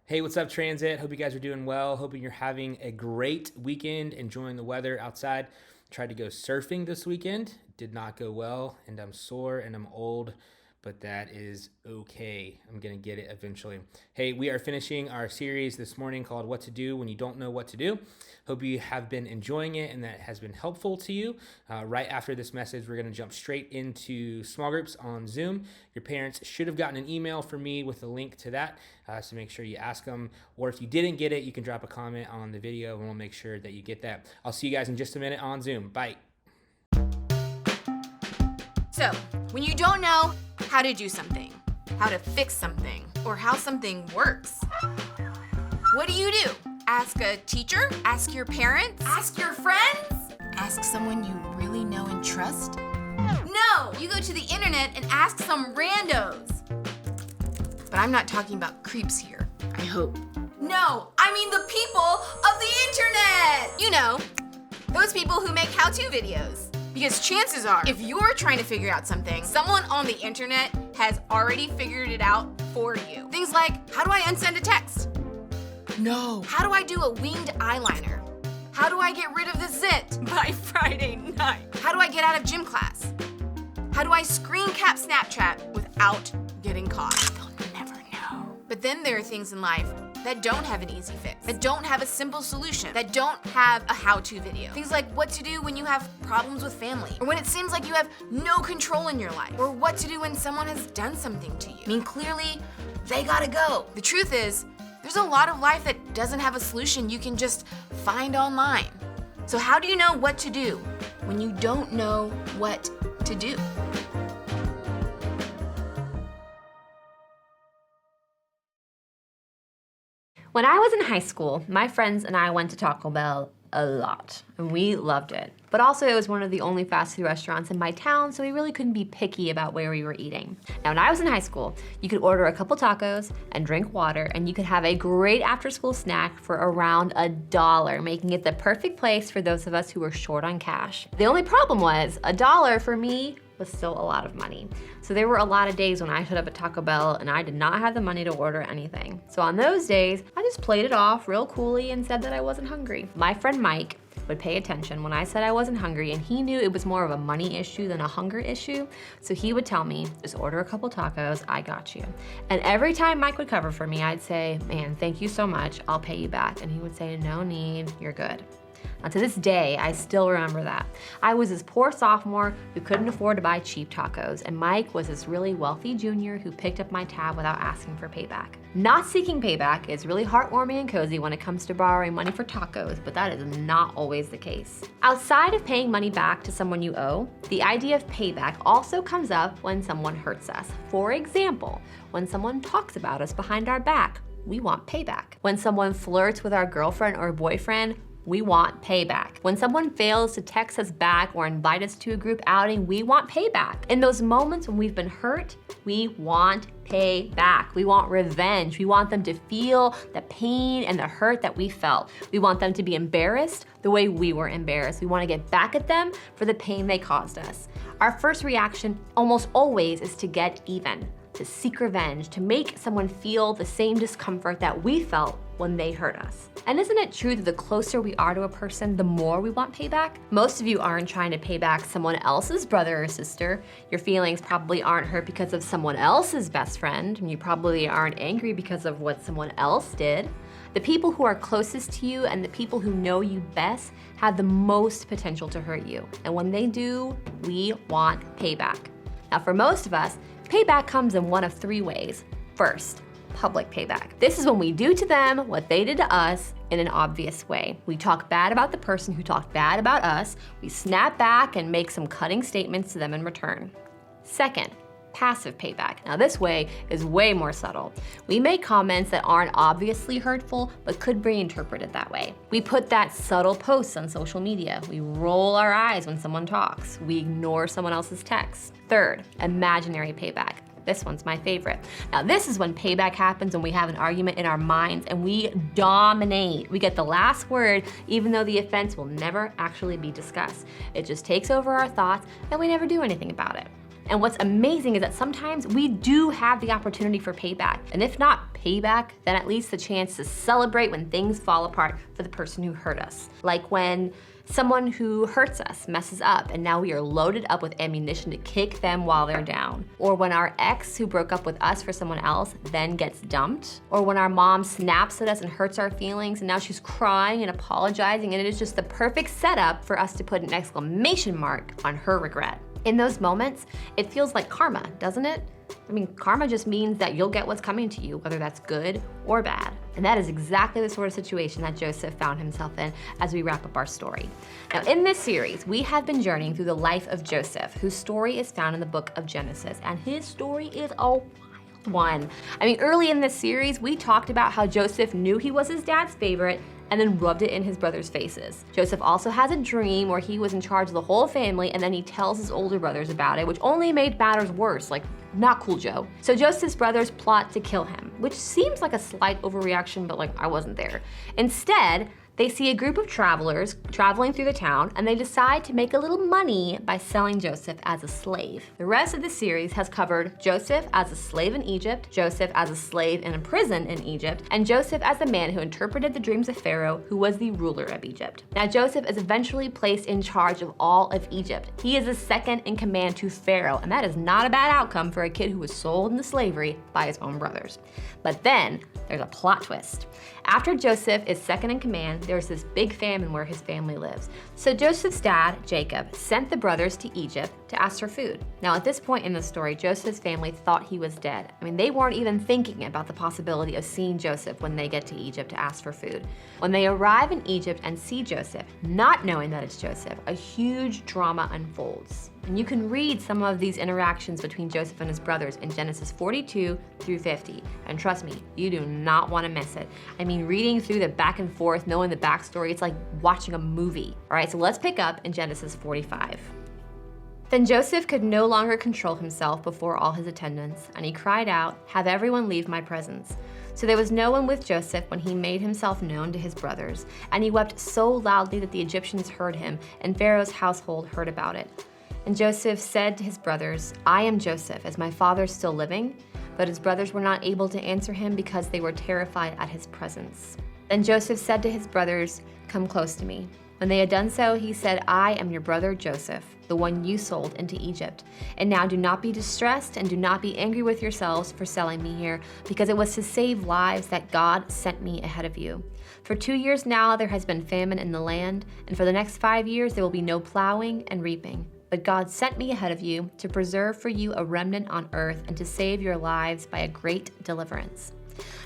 Hey, what's up, Transit? Hope you guys are doing well. Hoping you're having a great weekend, enjoying the weather outside. Tried to go surfing this weekend. Did not go well, and I'm sore and I'm old, but that is okay. I'm going to get it eventually. Hey, we are finishing our series this morning called What to Do When You Don't Know What to Do. Hope you have been enjoying it and that has been helpful to you. Right after this message, we're going to jump straight into small groups on Zoom. Your parents should have gotten an email from me with a link to that, so make sure you ask them. Or if you didn't get it, you can drop a comment on the video and we'll make sure that you get that. I'll see you guys in just a minute on Zoom. Bye. So, when you don't know how to do something, how to fix something, or how something works, what do? Ask a teacher? Ask your parents? Ask your friends? Ask someone you really know and trust? No! You go to the internet and ask some randos. But I'm not talking about creeps here, I hope. No, I mean the people of the internet! You know, those people who make how-to videos. Because chances are, if you're trying to figure out something, someone on the internet has already figured it out for you. Things like, how do I unsend a text? No. How do I do a winged eyeliner? How do I get rid of the zit by Friday night? How do I get out of gym class? How do I screen cap Snapchat without getting caught? They'll never know. But then there are things in life that don't have an easy fix, that don't have a simple solution, that don't have a how-to video. Things like what to do when you have problems with family, or when it seems like you have no control in your life, or what to do when someone has done something to you. I mean, clearly, they gotta go. The truth is, there's a lot of life that doesn't have a solution you can just find online. So how do you know what to do when you don't know what to do? When I was in high school, my friends and I went to Taco Bell a lot, and we loved it. But also it was one of the only fast food restaurants in my town, so we really couldn't be picky about where we were eating. Now, when I was in high school, you could order a couple tacos and drink water, and you could have a great after-school snack for around $1, making it the perfect place for those of us who were short on cash. The only problem was, $1 for me was still a lot of money. So there were a lot of days when I showed up at Taco Bell and I did not have the money to order anything. So on those days, I just played it off real coolly and said that I wasn't hungry. My friend Mike would pay attention when I said I wasn't hungry, and he knew it was more of a money issue than a hunger issue. So he would tell me, just order a couple tacos, I got you. And every time Mike would cover for me, I'd say, man, thank you so much, I'll pay you back. And he would say, no need, you're good. Now, to this day, I still remember that. I was this poor sophomore who couldn't afford to buy cheap tacos, and Mike was this really wealthy junior who picked up my tab without asking for payback. Not seeking payback is really heartwarming and cozy when it comes to borrowing money for tacos, but that is not always the case. Outside of paying money back to someone you owe, the idea of payback also comes up when someone hurts us. For example, when someone talks about us behind our back, we want payback. When someone flirts with our girlfriend or boyfriend, we want payback. When someone fails to text us back or invite us to a group outing, we want payback. In those moments when we've been hurt, we want payback. We want revenge. We want them to feel the pain and the hurt that we felt. We want them to be embarrassed the way we were embarrassed. We want to get back at them for the pain they caused us. Our first reaction almost always is to get even, to seek revenge, to make someone feel the same discomfort that we felt when they hurt us. And isn't it true that the closer we are to a person, the more we want payback? Most of you aren't trying to pay back someone else's brother or sister. Your feelings probably aren't hurt because of someone else's best friend, and you probably aren't angry because of what someone else did. The people who are closest to you and the people who know you best have the most potential to hurt you. And when they do, we want payback. Now, for most of us, payback comes in one of three ways. First, public payback. This is when we do to them what they did to us in an obvious way. We talk bad about the person who talked bad about us, we snap back and make some cutting statements to them in return. Second, passive payback. Now this way is way more subtle. We make comments that aren't obviously hurtful, but could be interpreted that way. We put that subtle posts on social media. We roll our eyes when someone talks. We ignore someone else's texts. Third, imaginary payback. This one's my favorite. Now this is when payback happens when we have an argument in our minds and we dominate. We get the last word even though the offense will never actually be discussed. It just takes over our thoughts and we never do anything about it. And what's amazing is that sometimes we do have the opportunity for payback. And if not payback, then at least the chance to celebrate when things fall apart for the person who hurt us. Like when someone who hurts us messes up and now we are loaded up with ammunition to kick them while they're down. Or when our ex who broke up with us for someone else then gets dumped. Or when our mom snaps at us and hurts our feelings and now she's crying and apologizing, and it is just the perfect setup for us to put an exclamation mark on her regret. In those moments, it feels like karma, doesn't it? I mean, karma just means that you'll get what's coming to you, whether that's good or bad. And that is exactly the sort of situation that Joseph found himself in as we wrap up our story. Now, in this series, we have been journeying through the life of Joseph, whose story is found in the book of Genesis. And his story is a wild one. I mean, early in this series, we talked about how Joseph knew he was his dad's favorite and then rubbed it in his brothers' faces. Joseph also has a dream where he was in charge of the whole family, and then he tells his older brothers about it, which only made matters worse. Like, not cool, Joe. So Joseph's brothers plot to kill him, which seems like a slight overreaction, but like, I wasn't there. Instead, they see a group of travelers traveling through the town, and they decide to make a little money by selling Joseph as a slave. The rest of the series has covered Joseph as a slave in Egypt, Joseph as a slave in a prison in Egypt, and Joseph as the man who interpreted the dreams of Pharaoh, who was the ruler of Egypt. Now, Joseph is eventually placed in charge of all of Egypt. He is the second in command to Pharaoh, and that is not a bad outcome for a kid who was sold into slavery by his own brothers. But then, there's a plot twist. After Joseph is second in command, there's this big famine where his family lives. So Joseph's dad, Jacob, sent the brothers to Egypt to ask for food. Now, at this point in the story, Joseph's family thought he was dead. I mean, they weren't even thinking about the possibility of seeing Joseph when they get to Egypt to ask for food. When they arrive in Egypt and see Joseph, not knowing that it's Joseph, a huge drama unfolds. And you can read some of these interactions between Joseph and his brothers in Genesis 42 through 50. And trust me, you do not want to miss it. I mean, reading through the back and forth, knowing the backstory, it's like watching a movie. All right, so let's pick up in Genesis 45. Then Joseph could no longer control himself before all his attendants, and he cried out, "Have everyone leave my presence." So there was no one with Joseph when he made himself known to his brothers, and he wept so loudly that the Egyptians heard him, and Pharaoh's household heard about it. And Joseph said to his brothers, "I am Joseph, is my father still living?" But his brothers were not able to answer him because they were terrified at his presence. Then Joseph said to his brothers, "Come close to me." When they had done so, he said, "I am your brother Joseph, the one you sold into Egypt. And now do not be distressed and do not be angry with yourselves for selling me here, because it was to save lives that God sent me ahead of you. For 2 years now there has been famine in the land, and for the next 5 years there will be no plowing and reaping. But God sent me ahead of you to preserve for you a remnant on earth and to save your lives by a great deliverance."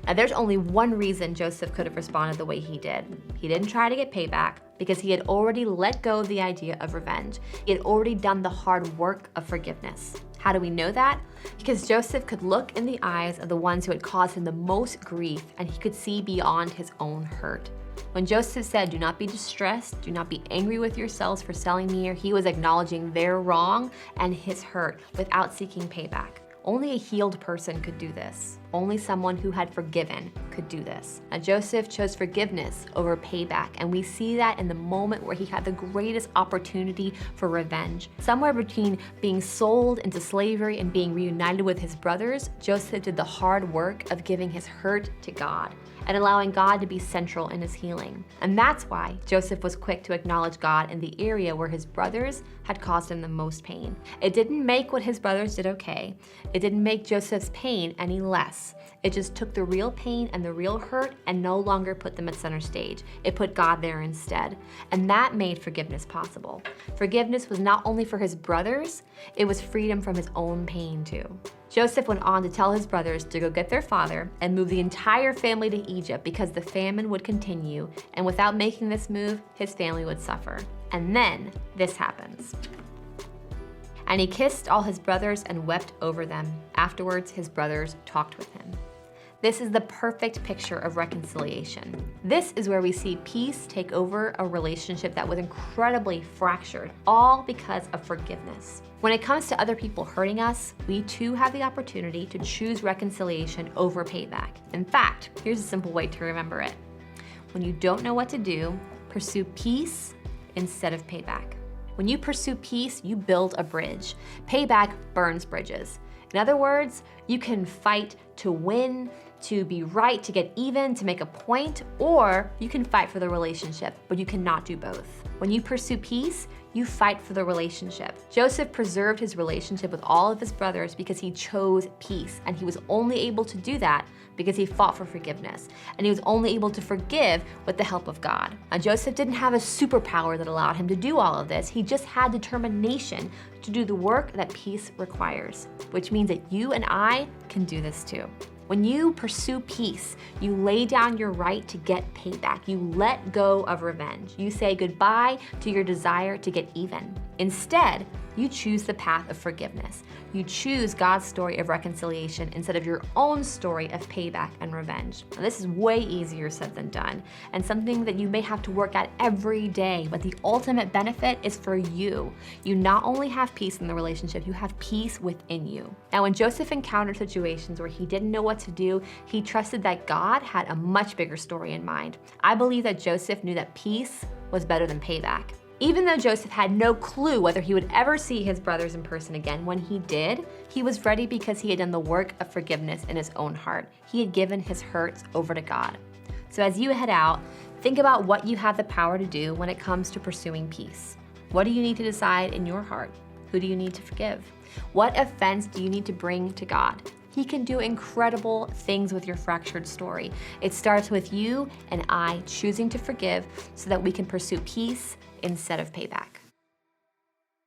Now, there's only one reason Joseph could have responded the way he did. He didn't try to get payback because he had already let go of the idea of revenge. He had already done the hard work of forgiveness. How do we know that? Because Joseph could look in the eyes of the ones who had caused him the most grief, and he could see beyond his own hurt. When Joseph said, "Do not be distressed, do not be angry with yourselves for selling me here," he was acknowledging their wrong and his hurt without seeking payback. Only a healed person could do this. Only someone who had forgiven could do this. Now, Joseph chose forgiveness over payback, and we see that in the moment where he had the greatest opportunity for revenge. Somewhere between being sold into slavery and being reunited with his brothers, Joseph did the hard work of giving his hurt to God and allowing God to be central in his healing. And that's why Joseph was quick to acknowledge God in the area where his brothers had caused him the most pain. It didn't make what his brothers did okay. It didn't make Joseph's pain any less. It just took the real pain and the real hurt and no longer put them at center stage. It put God there instead. And that made forgiveness possible. Forgiveness was not only for his brothers, it was freedom from his own pain too. Joseph went on to tell his brothers to go get their father and move the entire family to Egypt because the famine would continue, and without making this move, his family would suffer. And then this happens. And he kissed all his brothers and wept over them. Afterwards, his brothers talked with him. This is the perfect picture of reconciliation. This is where we see peace take over a relationship that was incredibly fractured, all because of forgiveness. When it comes to other people hurting us, we too have the opportunity to choose reconciliation over payback. In fact, here's a simple way to remember it. When you don't know what to do, pursue peace instead of payback. When you pursue peace, you build a bridge. Payback burns bridges. In other words, you can fight to win, to be right, to get even, to make a point, or you can fight for the relationship, but you cannot do both. When you pursue peace, you fight for the relationship. Joseph preserved his relationship with all of his brothers because he chose peace, and he was only able to do that because he fought for forgiveness, and he was only able to forgive with the help of God. Now, Joseph didn't have a superpower that allowed him to do all of this. He just had determination to do the work that peace requires, which means that you and I can do this too. When you pursue peace, you lay down your right to get payback. You let go of revenge. You say goodbye to your desire to get even. Instead, you choose the path of forgiveness. You choose God's story of reconciliation instead of your own story of payback and revenge. Now, this is way easier said than done, and something that you may have to work at every day, but the ultimate benefit is for you. You not only have peace in the relationship, you have peace within you. Now, when Joseph encountered situations where he didn't know what to do, he trusted that God had a much bigger story in mind. I believe that Joseph knew that peace was better than payback. Even though Joseph had no clue whether he would ever see his brothers in person again, when he did, he was ready because he had done the work of forgiveness in his own heart. He had given his hurts over to God. So as you head out, think about what you have the power to do when it comes to pursuing peace. What do you need to decide in your heart? Who do you need to forgive? What offense do you need to bring to God? He can do incredible things with your fractured story. It starts with you and I choosing to forgive so that we can pursue peace instead of payback.